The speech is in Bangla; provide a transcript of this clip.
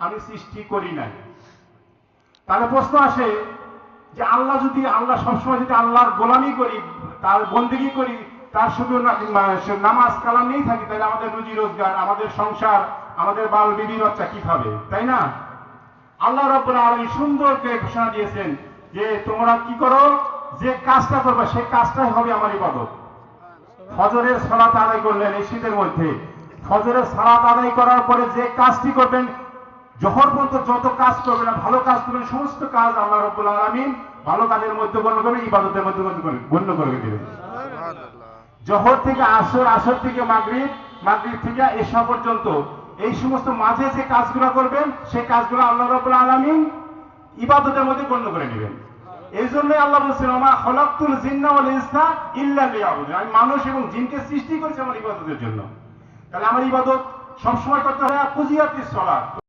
আমি সৃষ্টি করি নাই। তাহলে প্রশ্ন আসে যে আল্লাহ সবসময় যদি আল্লাহর গোলামি করি, তার বন্দেগী করি, তার শুধু নামাজ কালাম নিয়েই থাকি, তাহলে আমাদের রুজি রোজগার, আমাদের সংসার, আমাদের বাল বিবি বাচ্চা কি খাবে, তাই না? আল্লাহ রাব্বুল আলামিন সুন্দর করে ঘোষণা দিয়েছেন যে তোমরা কি করো, যে কাজটা করবে সেই কাজটাই হবে আমার ইবাদত। ফজরের সালাত আদায় করলেন এই শীতের মধ্যে, ফজরের সালাত আদায় করার পরে যে কাজটি করবেন, জোহর পর্যন্ত যত কাজ করবেন, ভালো কাজ করবেন, সমস্ত কাজ আল্লাহ রাব্বুল আলামিন ভালো কাজের মধ্যে গণ্য করবেন, ইবাদতের মধ্যে গণ্য করে দিবেন। জোহর থেকে আসর, আসর থেকে মাগরিব, মাগরিব থেকে এশা পর্যন্ত এই সমস্ত মাঝে যে কাজগুলো করবেন সেই কাজগুলো আল্লাহ রাব্বুল আলামিন ইবাদতের মধ্যে গণ্য করে নেবেন। এই জন্যই আল্লাহ বলছেন ওমা খলাকতুল জিন্না ওয়াল ইনসা ইল্লা লিয়াবুদুন, আমি মানুষ এবং জিনকে সৃষ্টি করেছি আমার ইবাদতের জন্য। তাহলে আমার ইবাদত সবসময় করতে হয় ফুজিয়াতিস সালাত।